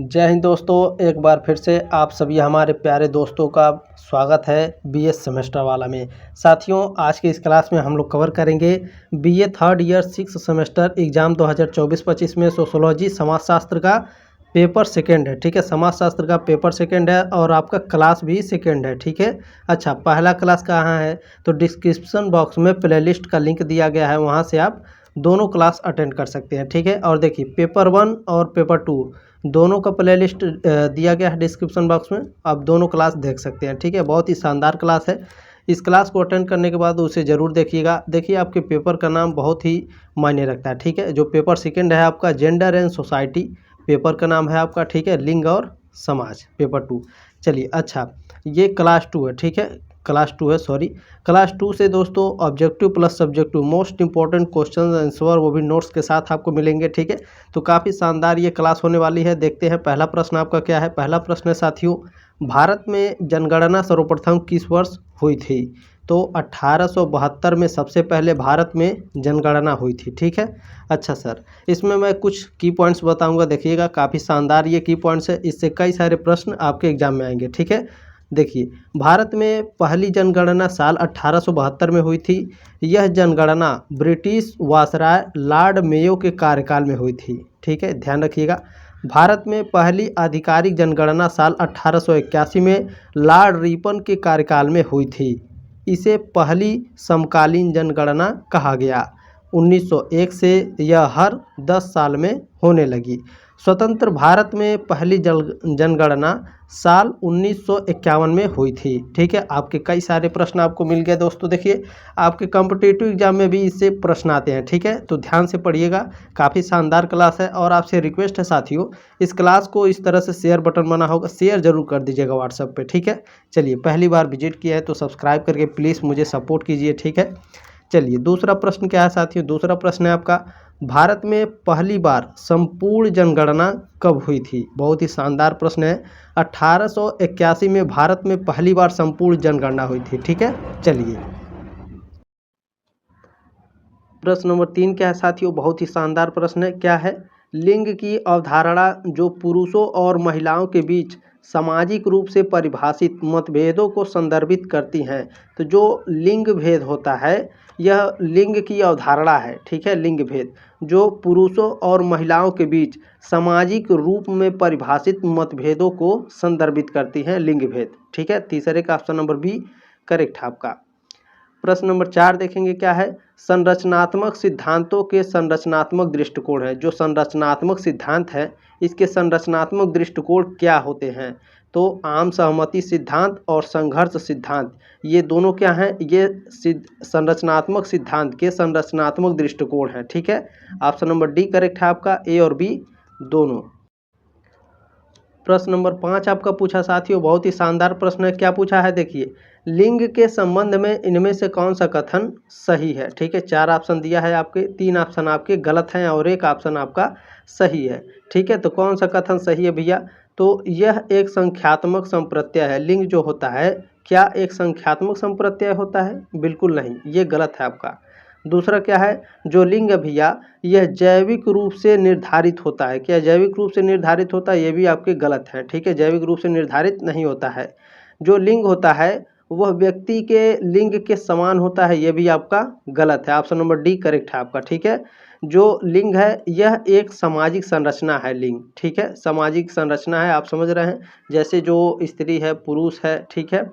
जय हिंद दोस्तों, एक बार फिर से आप सभी हमारे प्यारे दोस्तों का स्वागत है बीए सेमेस्टर वाला में। साथियों, आज के इस क्लास में हम लोग कवर करेंगे BA third year 6 semester exam 2024-25 में सोशोलॉजी समाजशास्त्र का पेपर सेकंड है। ठीक है, समाजशास्त्र का पेपर सेकंड है और आपका क्लास भी सेकंड है। ठीक है, अच्छा, पहला क्लास कहाँ है तो डिस्क्रिप्शन बॉक्स में प्लेलिस्ट का लिंक दिया गया है, वहाँ से आप दोनों क्लास अटेंड कर सकते हैं। ठीक है, और देखिए पेपर 1 और पेपर 2 दोनों का प्लेलिस्ट दिया गया है डिस्क्रिप्शन बॉक्स में, आप दोनों क्लास देख सकते हैं। ठीक है, बहुत ही शानदार क्लास है। इस क्लास को अटेंड करने के बाद उसे ज़रूर देखिएगा। देखिए, आपके पेपर का नाम बहुत ही मायने रखता है। ठीक है, जो पेपर सेकंड है आपका जेंडर एंड सोसाइटी पेपर का नाम है आपका। ठीक है, लिंग और समाज पेपर 2। चलिए, अच्छा, ये क्लास 2 है। ठीक है, क्लास 2 है, सॉरी। क्लास 2 से दोस्तों objective plus subjective most important question answer वो भी नोट्स के साथ आपको मिलेंगे। ठीक है, तो काफ़ी शानदार ये क्लास होने वाली है। देखते हैं पहला प्रश्न आपका क्या है। पहला प्रश्न है साथियों, भारत में जनगणना सर्वप्रथम किस वर्ष हुई थी? तो 1872 में सबसे पहले भारत में जनगणना हुई थी। ठीक है, अच्छा सर, इसमें मैं कुछ की पॉइंट्स बताऊंगा, देखिएगा काफ़ी शानदार ये की पॉइंट्स है, इससे कई सारे प्रश्न आपके एग्जाम में आएंगे। ठीक है, देखिए, भारत में पहली जनगणना साल 1872 में हुई थी। यह जनगणना ब्रिटिश वायसराय लॉर्ड मेयो के कार्यकाल में हुई थी। ठीक है, ध्यान रखिएगा। भारत में पहली आधिकारिक जनगणना साल 1881 में लॉर्ड रिपन के कार्यकाल में हुई थी। इसे पहली समकालीन जनगणना कहा गया। 1901 से यह हर 10 साल में होने लगी। स्वतंत्र भारत में पहली जनगणना साल 1951 में हुई थी। ठीक है, आपके कई सारे प्रश्न आपको मिल गए दोस्तों। देखिए, आपके कॉम्पिटिटिव एग्जाम में भी इससे प्रश्न आते हैं। ठीक है, तो ध्यान से पढ़िएगा, काफ़ी शानदार क्लास है। और आपसे रिक्वेस्ट है साथियों, इस क्लास को इस तरह से शेयर बटन बना होगा, शेयर जरूर कर दीजिएगा व्हाट्सएप पे। ठीक है, चलिए, पहली बार विजिट किया है तो सब्सक्राइब करके प्लीज़ मुझे सपोर्ट कीजिए। ठीक है, चलिए, दूसरा प्रश्न क्या है साथियों। दूसरा प्रश्न है आपका, भारत में पहली बार संपूर्ण जनगणना कब हुई थी? बहुत ही शानदार प्रश्न है। 1881 में भारत में पहली बार संपूर्ण जनगणना हुई थी। ठीक है, चलिए, प्रश्न नंबर 3 क्या है साथियों। बहुत ही शानदार प्रश्न है। क्या है? लिंग की अवधारणा जो पुरुषों और महिलाओं के बीच सामाजिक रूप से परिभाषित मतभेदों को संदर्भित करती हैं। तो जो लिंग भेद होता है, यह लिंग की अवधारणा है। ठीक है, लिंग भेद जो पुरुषों और महिलाओं के बीच सामाजिक रूप में परिभाषित मतभेदों को संदर्भित करती हैं, लिंग भेद। ठीक है, तीसरे का ऑप्शन नंबर बी करेक्ट है आपका। प्रश्न नंबर 4 देखेंगे क्या है। संरचनात्मक सिद्धांतों के संरचनात्मक दृष्टिकोण है। जो संरचनात्मक सिद्धांत है, इसके संरचनात्मक दृष्टिकोण क्या होते हैं? तो आम सहमति सिद्धांत और संघर्ष सिद्धांत, ये दोनों क्या हैं? ये संरचनात्मक सिद्धांत के संरचनात्मक दृष्टिकोण है। ठीक है, ऑप्शन नंबर डी करेक्ट है आपका, ए और बी दोनों। प्रश्न नंबर 5 आपका पूछा साथियों, बहुत ही शानदार प्रश्न है। क्या पूछा है? देखिए, लिंग के संबंध में इनमें से कौन सा कथन सही है? ठीक है, 4 ऑप्शन दिया है आपके, 3 ऑप्शन आपके गलत हैं और 1 ऑप्शन आपका सही है। ठीक है, तो कौन सा कथन सही है भैया? तो यह एक संख्यात्मक संप्रत्यय है। लिंग जो होता है, क्या एक संख्यात्मक संप्रत्यय होता है? बिल्कुल नहीं, ये गलत है आपका। दूसरा क्या है? जो लिंग है भैया, यह जैविक रूप से निर्धारित होता है। क्या जैविक रूप से निर्धारित होता है? ये भी आपके गलत है। ठीक है, जैविक रूप से निर्धारित नहीं होता है। जो लिंग होता है वह व्यक्ति के लिंग के समान होता है, ये भी आपका गलत है। ऑप्शन नंबर डी करेक्ट है आपका। ठीक है, जो लिंग है यह एक सामाजिक संरचना है, लिंग। ठीक है, सामाजिक संरचना है, आप समझ रहे हैं, जैसे जो स्त्री है, पुरुष है। ठीक है,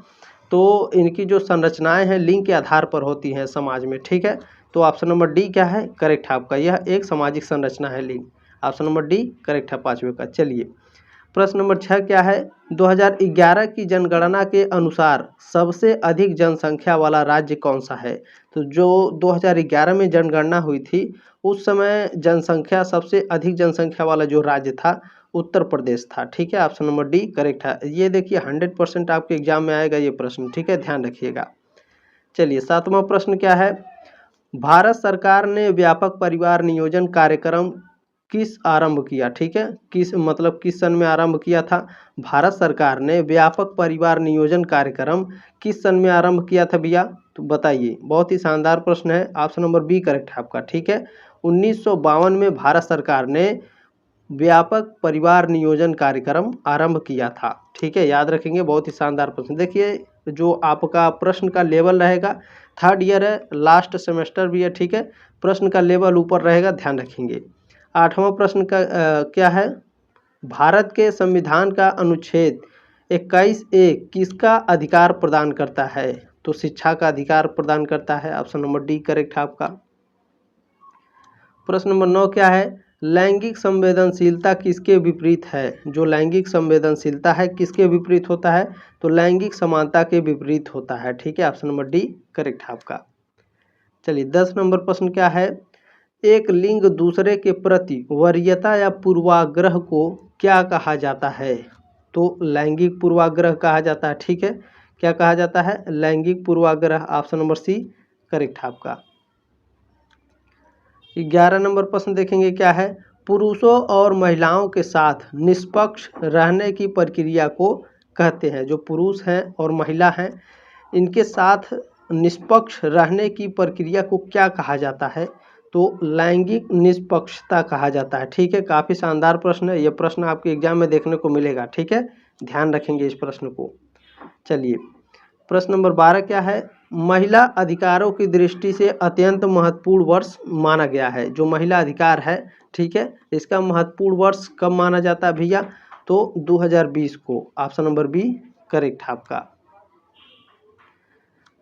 तो इनकी जो संरचनाएं हैं लिंग के आधार पर होती हैं समाज में। ठीक है, तो ऑप्शन नंबर डी क्या है? करेक्ट है आपका, यह एक सामाजिक संरचना है, लिंग। ऑप्शन नंबर डी करेक्ट है 5वें का। चलिए, प्रश्न नंबर 6 क्या है। 2011 की जनगणना के अनुसार सबसे अधिक जनसंख्या वाला राज्य कौन सा है? तो जो 2011 में जनगणना हुई थी, उस समय जनसंख्या सबसे अधिक जनसंख्या वाला जो राज्य था, उत्तर प्रदेश था। ठीक है, ऑप्शन नंबर डी करेक्ट है। ये देखिए 100% आपके एग्जाम में आएगा ये प्रश्न। ठीक है, ध्यान रखिएगा। चलिए, 7वां प्रश्न क्या है। भारत सरकार ने व्यापक परिवार नियोजन कार्यक्रम किस आरंभ किया? ठीक है, किस मतलब किस सन में आरंभ किया था? भारत सरकार ने व्यापक परिवार नियोजन कार्यक्रम किस सन में आरंभ किया था भैया? तो बताइए, बहुत ही शानदार प्रश्न है। ऑप्शन नंबर बी करेक्ट है आपका। ठीक है, 1952 में भारत सरकार ने व्यापक परिवार नियोजन कार्यक्रम आरंभ किया था? ठीक है, याद रखेंगे, बहुत ही शानदार प्रश्न। देखिए जो आपका प्रश्न का लेवल रहेगा, थर्ड ईयर है, लास्ट सेमेस्टर भी है, ठीक है, प्रश्न का लेवल ऊपर रहेगा, ध्यान रखेंगे। 8वां प्रश्न का क्या है? भारत के संविधान का अनुच्छेद 21A किसका अधिकार प्रदान करता है? तो शिक्षा का अधिकार प्रदान करता है। ऑप्शन नंबर डी करेक्ट है आपका। प्रश्न नंबर 9 क्या है? लैंगिक संवेदनशीलता किसके विपरीत है? जो लैंगिक संवेदनशीलता है किसके विपरीत होता है? तो लैंगिक समानता के विपरीत होता है। ठीक है, ऑप्शन नंबर डी करेक्ट है आपका। चलिए 10 नंबर प्रश्न क्या है? एक लिंग दूसरे के प्रति वरीयता या पूर्वाग्रह को क्या कहा जाता है? तो लैंगिक पूर्वाग्रह कहा जाता है। ठीक है, क्या कहा जाता है? लैंगिक पूर्वाग्रह। ऑप्शन नंबर सी करेक्ट है आपका। 11 नंबर प्रश्न देखेंगे क्या है? पुरुषों और महिलाओं के साथ निष्पक्ष रहने की प्रक्रिया को कहते हैं। जो पुरुष हैं और महिला हैं इनके साथ निष्पक्ष रहने की प्रक्रिया को क्या कहा जाता है? तो लैंगिक निष्पक्षता कहा जाता है। ठीक है, काफ़ी शानदार प्रश्न है, यह प्रश्न आपके एग्जाम में देखने को मिलेगा। ठीक है, ध्यान रखेंगे इस प्रश्न को। चलिए प्रश्न नंबर 12 क्या है? महिला अधिकारों की दृष्टि से अत्यंत महत्वपूर्ण वर्ष माना गया है। जो महिला अधिकार है, ठीक है, इसका महत्वपूर्ण वर्ष कब माना जाता है भैया? तो 2020 को। ऑप्शन नंबर बी करेक्ट है आपका।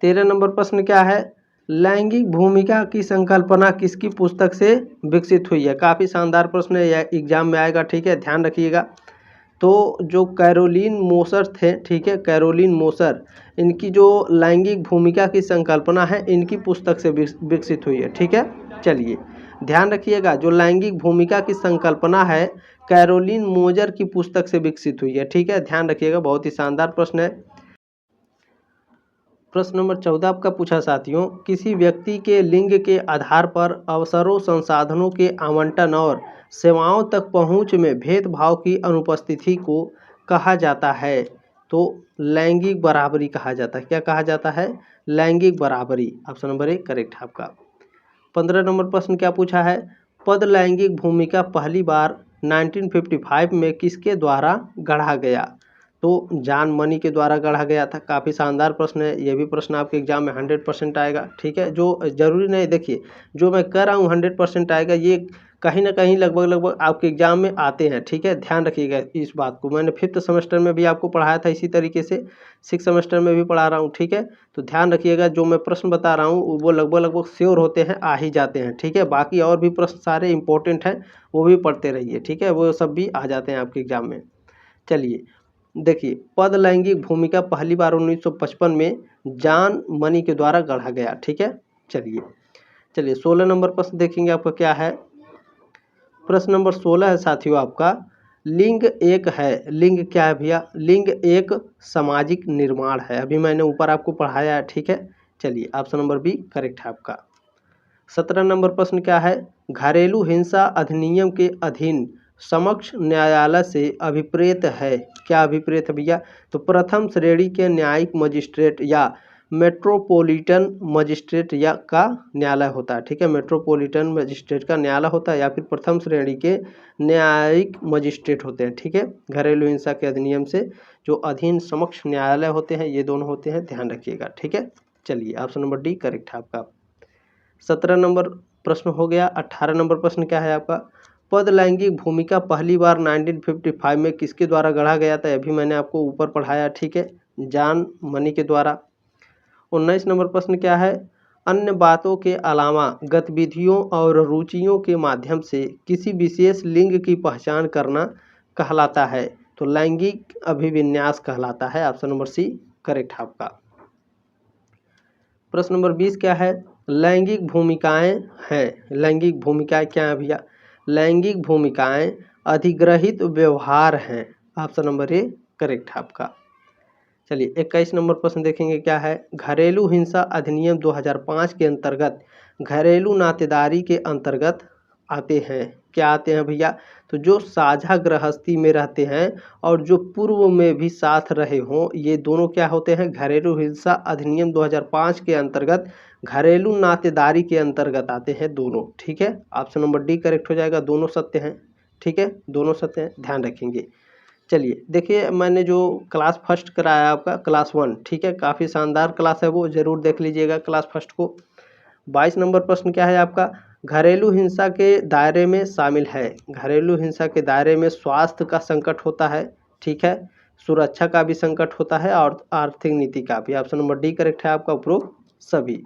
13 नंबर प्रश्न क्या है? लैंगिक भूमिका की संकल्पना किसकी पुस्तक से विकसित हुई है? काफ़ी शानदार प्रश्न है, यह एग्जाम में आएगा। ठीक है, ध्यान रखिएगा। तो जो कैरोलिन मोसर थे, ठीक है, कैरोलिन मोसर, इनकी जो लैंगिक भूमिका की संकल्पना है इनकी पुस्तक से विकसित हुई है। ठीक है, चलिए ध्यान रखिएगा, जो लैंगिक भूमिका की संकल्पना है कैरोलिन मोजर की पुस्तक से विकसित हुई है। ठीक है, ध्यान रखिएगा, बहुत ही शानदार प्रश्न है। प्रश्न नंबर 14 आपका पूछा साथियों, किसी व्यक्ति के लिंग के आधार पर अवसरों, संसाधनों के आवंटन और सेवाओं तक पहुंच में भेदभाव की अनुपस्थिति को कहा जाता है? तो लैंगिक बराबरी कहा जाता है। क्या कहा जाता है? लैंगिक बराबरी। ऑप्शन नंबर ए करेक्ट है आपका। 15 नंबर प्रश्न क्या पूछा है? पद लैंगिक भूमिका पहली बार 1955 में किसके द्वारा गढ़ा गया? तो जॉन मनी के द्वारा गढ़ा गया था। काफ़ी शानदार प्रश्न है, ये भी प्रश्न आपके एग्जाम में 100% आएगा। ठीक है, जो जरूरी नहीं, देखिए जो मैं कह रहा हूँ 100% आएगा, ये कहीं ना कहीं लगभग आपके एग्जाम में आते हैं। ठीक है, ध्यान रखिएगा इस बात को। मैंने 5th सेमेस्टर में भी आपको पढ़ाया था इसी तरीके से, 6th सेमेस्टर में भी पढ़ा रहा हूँ। ठीक है, तो ध्यान रखिएगा, जो मैं प्रश्न बता रहा हूँ वो लगभग श्योर होते हैं, आ ही जाते हैं। ठीक है, बाकी और भी प्रश्न सारे इंपॉर्टेंट हैं, वो भी पढ़ते रहिए। ठीक है, वो सब भी आ जाते हैं आपके एग्जाम में। चलिए देखिए, पद लैंगिक भूमिका पहली बार 1955 में जॉन मनी के द्वारा गढ़ा गया। ठीक है, चलिए 16 नंबर प्रश्न देखेंगे आपका क्या है? प्रश्न नंबर 16 है साथियों आपका, लिंग एक है। लिंग क्या है भैया? लिंग एक सामाजिक निर्माण है। अभी मैंने ऊपर आपको पढ़ाया है। ठीक है, चलिए ऑप्शन नंबर बी करेक्ट है आपका। 17 नंबर प्रश्न क्या है? घरेलू हिंसा अधिनियम के अधीन समक्ष न्यायालय से अभिप्रेत है। क्या अभिप्रेत है भैया? तो प्रथम श्रेणी के न्यायिक मजिस्ट्रेट या मेट्रोपॉलिटन मजिस्ट्रेट या का न्यायालय होता है। ठीक है, मेट्रोपॉलिटन मजिस्ट्रेट का न्यायालय होता है या फिर प्रथम श्रेणी के न्यायिक मजिस्ट्रेट होते हैं। ठीक है, घरेलू हिंसा के अधिनियम से जो अधीन समक्ष न्यायालय होते हैं ये दोनों होते हैं, ध्यान रखिएगा। ठीक है, चलिए ऑप्शन नंबर डी करेक्ट है आपका। 17 नंबर प्रश्न हो गया। 18 नंबर प्रश्न क्या है आपका? पद लैंगिक भूमिका पहली बार 1955 में किसके द्वारा गढ़ा गया था? अभी मैंने आपको ऊपर पढ़ाया। ठीक है, जॉन मनी के द्वारा। 19 नंबर प्रश्न क्या है? अन्य बातों के अलावा गतिविधियों और रुचियों के माध्यम से किसी विशेष लिंग की पहचान करना कहलाता है? तो लैंगिक अभिविन्यास कहलाता है। ऑप्शन नंबर सी करेक्ट है आपका। प्रश्न नंबर 20 क्या है? लैंगिक भूमिकाएं हैं। लैंगिक भूमिकाएं क्या है भैया? लैंगिक भूमिकाएं अधिग्रहित व्यवहार हैं। ऑप्शन नंबर ए करेक्ट है आपका। चलिए 21 नंबर प्रश्न देखेंगे क्या है? घरेलू हिंसा अधिनियम 2005 के अंतर्गत घरेलू नातेदारी के अंतर्गत आते हैं। क्या आते हैं भैया? तो जो साझा गृहस्थी में रहते हैं और जो पूर्व में भी साथ रहे हों, ये दोनों क्या होते हैं? घरेलू हिंसा अधिनियम 2005 के अंतर्गत घरेलू नातेदारी के अंतर्गत आते हैं दोनों। ठीक है, ऑप्शन नंबर डी करेक्ट हो जाएगा, दोनों सत्य हैं। ठीक है, दोनों सतह ध्यान रखेंगे। चलिए देखिए, मैंने जो क्लास फर्स्ट कराया आपका क्लास 1, ठीक है, काफ़ी शानदार क्लास है, वो ज़रूर देख लीजिएगा क्लास फर्स्ट को। 22 नंबर प्रश्न क्या है आपका, घरेलू हिंसा के दायरे में शामिल है। घरेलू हिंसा के दायरे में स्वास्थ्य का संकट होता है, ठीक है, सुरक्षा का भी संकट होता है और आर्थिक नीति का भी। ऑप्शन नंबर डी करेक्ट है आपका, उपरोक्त सभी।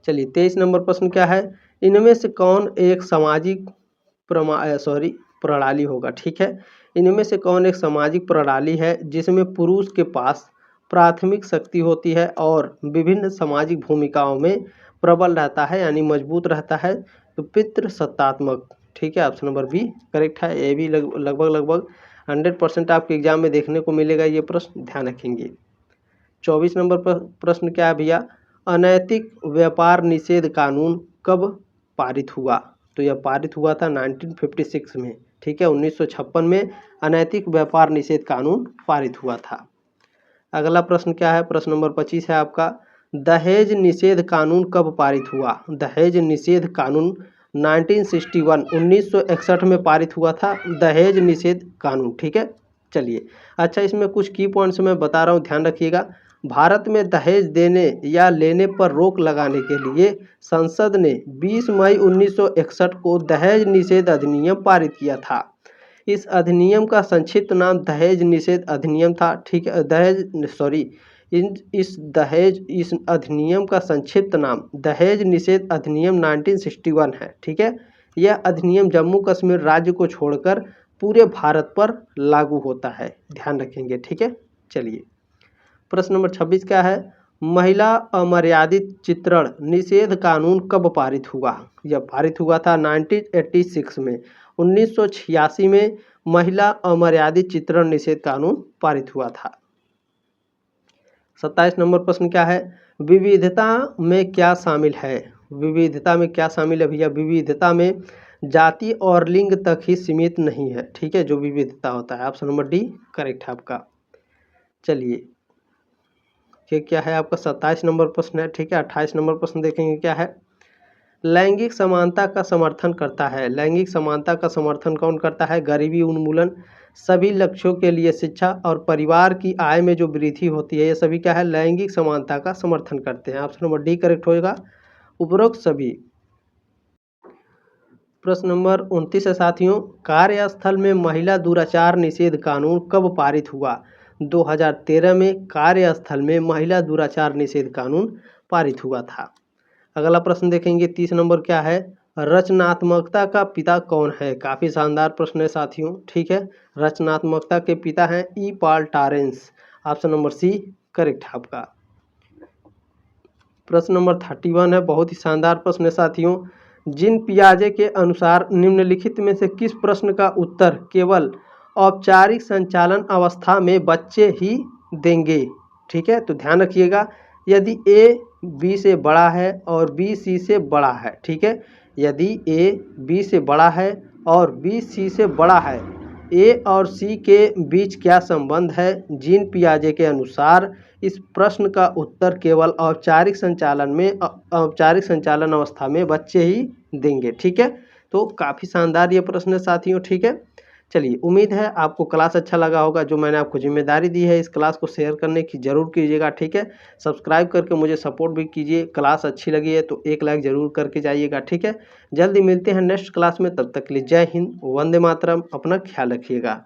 चलिए 23 नंबर प्रश्न क्या है, इनमें से कौन एक सामाजिक प्रणाली होगा, ठीक है, इनमें से कौन एक सामाजिक प्रणाली है जिसमें पुरुष के पास प्राथमिक शक्ति होती है और विभिन्न सामाजिक भूमिकाओं में प्रबल रहता है, यानी मजबूत रहता है। तो पितृसत्तात्मक, ठीक है, ऑप्शन नंबर बी करेक्ट है। ये भी लगभग 100% आपके एग्जाम में देखने को मिलेगा ये प्रश्न, ध्यान रखेंगे। 24 नंबर प्रश्न क्या है भैया, अनैतिक व्यापार निषेध कानून कब पारित हुआ। तो यह पारित हुआ था 1956 में, ठीक है, 1956 में अनैतिक व्यापार निषेध कानून पारित हुआ था। अगला प्रश्न क्या है, प्रश्न नंबर 25 है आपका, दहेज निषेध कानून कब पारित हुआ। दहेज निषेध कानून 1961 में पारित हुआ था, दहेज निषेध कानून, ठीक है। चलिए अच्छा, इसमें कुछ की पॉइंट्स मैं बता रहा हूँ, ध्यान रखिएगा। भारत में दहेज देने या लेने पर रोक लगाने के लिए संसद ने 20 मई 1961 को दहेज निषेध अधिनियम पारित किया था। इस अधिनियम का संक्षिप्त नाम दहेज निषेध अधिनियम था, ठीक है, इस अधिनियम का संक्षिप्त नाम दहेज निषेध अधिनियम 1961 है, ठीक है। यह अधिनियम जम्मू कश्मीर राज्य को छोड़कर पूरे भारत पर लागू होता है, ध्यान रखेंगे, ठीक है। चलिए प्रश्न नंबर 26 क्या है, महिला अमर्यादित चित्रण निषेध कानून कब पारित हुआ। यह पारित हुआ था 1986 में, 1986 में महिला अमर्यादित चित्रण निषेध कानून पारित हुआ था। 27 नंबर प्रश्न क्या है, विविधता में क्या शामिल है। विविधता में क्या शामिल है भैया, विविधता में जाति और लिंग तक ही सीमित नहीं है, ठीक है, जो विविधता होता है। ऑप्शन नंबर डी करेक्ट है आपका। चलिए ये क्या है आपका 27 नंबर प्रश्न है, ठीक है। 28 नंबर प्रश्न देखेंगे क्या है, लैंगिक समानता का समर्थन करता है। लैंगिक समानता का समर्थन कौन करता है, गरीबी उन्मूलन, सभी लक्ष्यों के लिए शिक्षा और परिवार की आय में जो वृद्धि होती है, ये सभी क्या है, लैंगिक समानता का समर्थन करते हैं। ऑप्शन नंबर डी करेक्ट होगा, उपरोक्त सभी। प्रश्न नंबर 29 है साथियों, कार्यस्थल में महिला दुराचार निषेध कानून कब पारित हुआ। 2013 में कार्यस्थल में महिला दुराचार निषेध कानून पारित हुआ था। अगला प्रश्न देखेंगे 30 नंबर क्या है, रचनात्मकता का पिता कौन है। काफ़ी शानदार प्रश्न है साथियों, ठीक है। रचनात्मकता के पिता हैं E Paul Torrance. Option number C correct है आपका। प्रश्न नंबर 31 है, बहुत ही शानदार प्रश्न है साथियों, जिन पियाजे के अनुसार निम्नलिखित में से किस प्रश्न का उत्तर केवल औपचारिक संचालन अवस्था में बच्चे ही देंगे, ठीक है। तो ध्यान रखिएगा, यदि ए बी से बड़ा है और बी सी से बड़ा है, ठीक है, यदि ए बी से बड़ा है और बी सी से बड़ा है, ए और सी के बीच क्या संबंध है। जीन पियाजे के अनुसार इस प्रश्न का उत्तर केवल औपचारिक संचालन अवस्था में बच्चे ही देंगे, ठीक है। तो काफ़ी शानदार ये प्रश्न है साथियों, ठीक है। चलिए उम्मीद है आपको क्लास अच्छा लगा होगा। जो मैंने आपको जिम्मेदारी दी है इस क्लास को शेयर करने की ज़रूर कीजिएगा, ठीक है। सब्सक्राइब करके मुझे सपोर्ट भी कीजिए। क्लास अच्छी लगी है तो एक लाइक ज़रूर करके जाइएगा, ठीक है। जल्दी मिलते हैं नेक्स्ट क्लास में, तब तक के लिए जय हिंद, वंदे मातरम, अपना ख्याल रखिएगा।